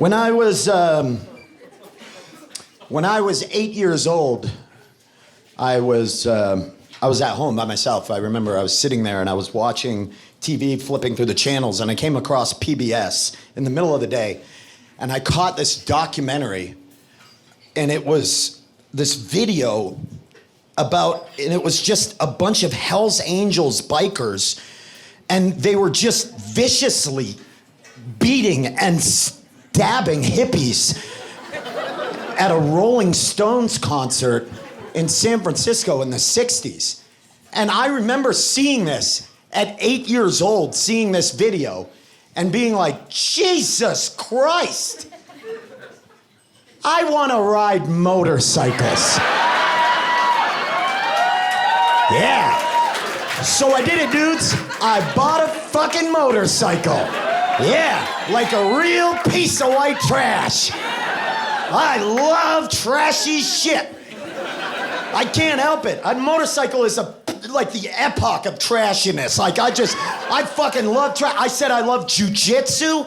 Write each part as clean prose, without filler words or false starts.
When I was 8 years old, I was at home by myself. I remember I was sitting there and I was watching TV, flipping through the channels, and I came across PBS in the middle of the day, and I caught this documentary, and it was this video and it was just a bunch of Hell's Angels bikers, and they were just viciously beating and stabbing hippies at a Rolling Stones concert in San Francisco in the 60s. And I remember seeing this at 8 years old, seeing this video and being like, Jesus Christ, I want to ride motorcycles. Yeah. So I did it, dudes. I bought a fucking motorcycle. Yeah, like a real piece of white trash. I love trashy shit. I can't help it. A motorcycle is like the epoch of trashiness. Like I fucking love trash. I said I love jujitsu.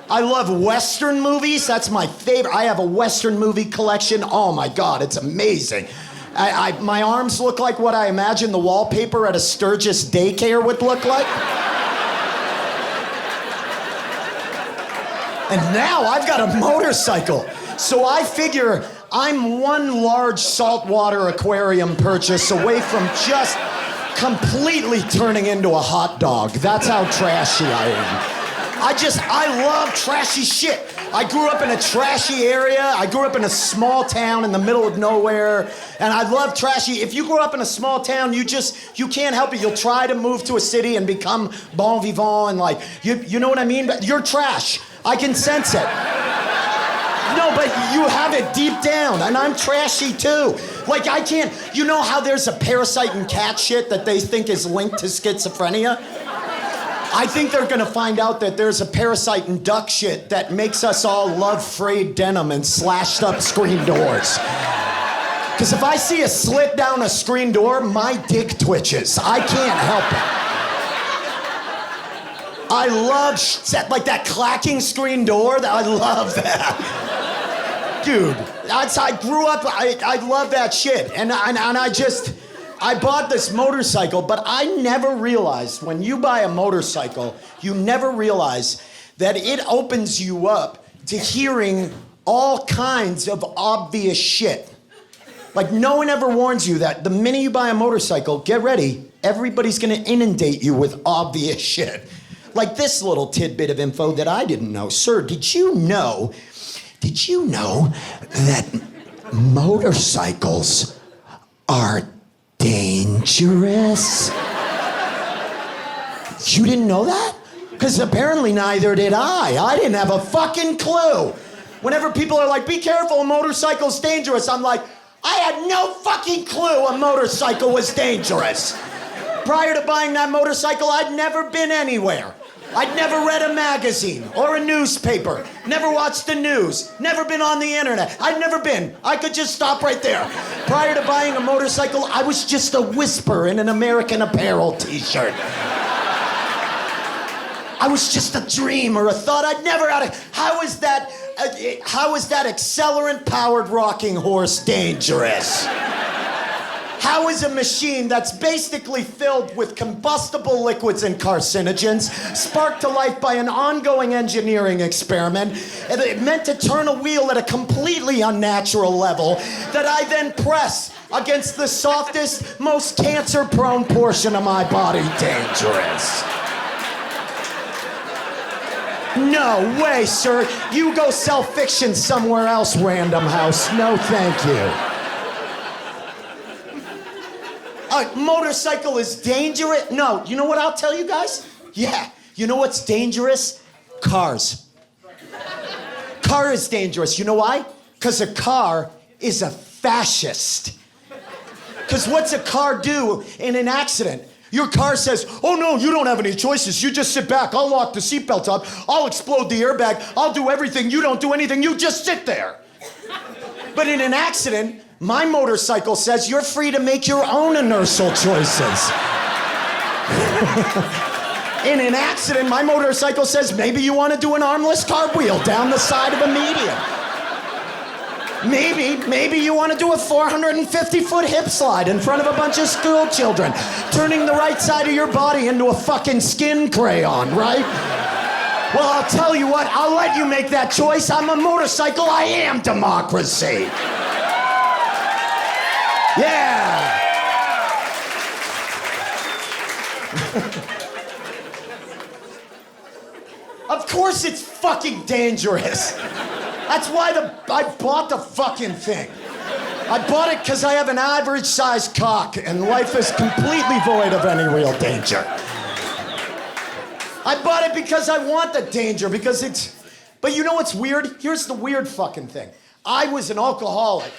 I love Western movies. That's my favorite. I have a Western movie collection. Oh my God, it's amazing. My arms look like what I imagine the wallpaper at a Sturgis daycare would look like. And now I've got a motorcycle. So I figure I'm one large saltwater aquarium purchase away from just completely turning into a hot dog. That's how trashy I am. I love trashy shit. I grew up in a trashy area. I grew up in a small town in the middle of nowhere, and I love trashy. If you grew up in a small town, you can't help it. You'll try to move to a city and become bon vivant and like, you know what I mean? But you're trash. I can sense it. No, but you have it deep down, and I'm trashy too. Like I can't, you know how there's a parasite in cat shit that they think is linked to schizophrenia? I think they're gonna find out that there's a parasite in duck shit that makes us all love frayed denim and slashed up screen doors. Because if I see a slit down a screen door, my dick twitches. I can't help it. I love like that clacking screen door. I love that. Dude, I grew up, I love that shit. And I bought this motorcycle, but I never realized when you buy a motorcycle, you never realize that it opens you up to hearing all kinds of obvious shit. Like no one ever warns you that the minute you buy a motorcycle, get ready, everybody's gonna inundate you with obvious shit. Like this little tidbit of info that I didn't know. Sir, did you know that motorcycles are dangerous? You didn't know that? Because apparently neither did I. I didn't have a fucking clue. Whenever people are like, be careful, a motorcycle's dangerous, I'm like, I had no fucking clue a motorcycle was dangerous. Prior to buying that motorcycle, I'd never been anywhere. I'd never read a magazine or a newspaper, never watched the news, never been on the internet. I'd never been. I could just stop right there. Prior to buying a motorcycle, I was just a whisper in an American Apparel t-shirt. I was just a dream or a thought I'd never had. How is that accelerant-powered rocking horse dangerous? How is a machine that's basically filled with combustible liquids and carcinogens, sparked to life by an ongoing engineering experiment, and meant to turn a wheel at a completely unnatural level that I then press against the softest, most cancer-prone portion of my body dangerous? No way, sir. You go sell fiction somewhere else, Random House. No, thank you. A motorcycle is dangerous? No, you know what I'll tell you guys? Yeah, you know what's dangerous? Cars. Car is dangerous. You know why? Because a car is a fascist. Because what's a car do in an accident? Your car says, oh no, you don't have any choices. You just sit back. I'll lock the seatbelt up. I'll explode the airbag. I'll do everything. You don't do anything. You just sit there. But in an accident, my motorcycle says you're free to make your own inertial choices. In an accident, my motorcycle says, maybe you want to do an armless cartwheel down the side of a median. Maybe you want to do a 450-foot hip slide in front of a bunch of school children, turning the right side of your body into a fucking skin crayon, right? Well, I'll tell you what, I'll let you make that choice. I'm a motorcycle, I am democracy. Yeah. Of course it's fucking dangerous. That's why I bought the fucking thing. I bought it because I have an average-sized cock and life is completely void of any real danger. I bought it because I want the danger, because it's... But you know what's weird? Here's the weird fucking thing. I was an alcoholic.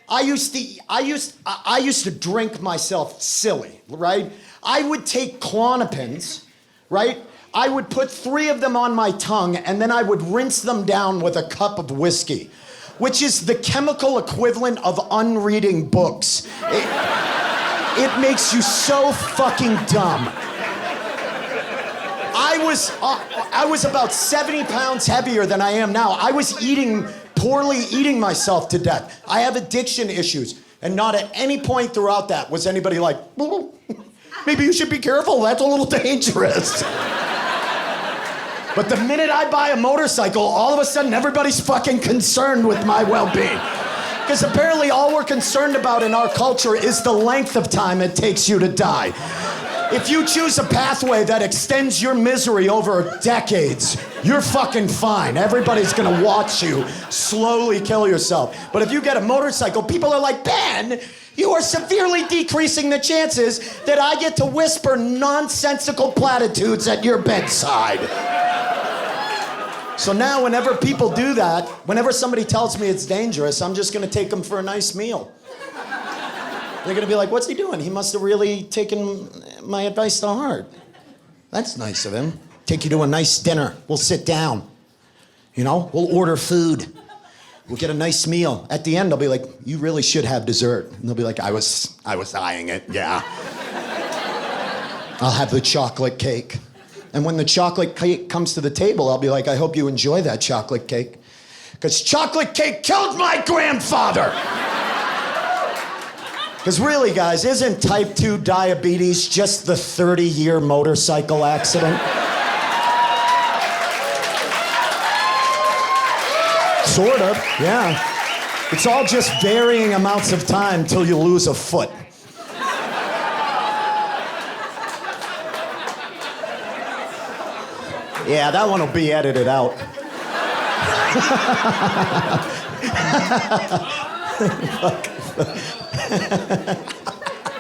I used to drink myself silly, right? I would take Klonopins, right? I would put 3 of them on my tongue, and then I would rinse them down with a cup of whiskey, which is the chemical equivalent of unreading books. It makes you so fucking dumb. I was about 70 pounds heavier than I am now. I was poorly eating myself to death. I have addiction issues, and not at any point throughout that was anybody like, maybe you should be careful, that's a little dangerous. But the minute I buy a motorcycle, all of a sudden everybody's fucking concerned with my well-being. Because apparently all we're concerned about in our culture is the length of time it takes you to die. If you choose a pathway that extends your misery over decades, you're fucking fine. Everybody's gonna watch you slowly kill yourself. But if you get a motorcycle, people are like, Ben, you are severely decreasing the chances that I get to whisper nonsensical platitudes at your bedside. So now whenever people do that, whenever somebody tells me it's dangerous, I'm just gonna take them for a nice meal. They're gonna be like, what's he doing? He must have really taken my advice to heart. That's nice of him. Take you to a nice dinner. We'll sit down. You know, we'll order food. We'll get a nice meal. At the end, I'll be like, you really should have dessert. And they'll be like, I was eyeing it, yeah. I'll have the chocolate cake. And when the chocolate cake comes to the table, I'll be like, I hope you enjoy that chocolate cake. Because chocolate cake killed my grandfather. Because really, guys, isn't type 2 diabetes just the 30-year motorcycle accident? Sort of, yeah. It's all just varying amounts of time till you lose a foot. Yeah, that one will be edited out. Fuck.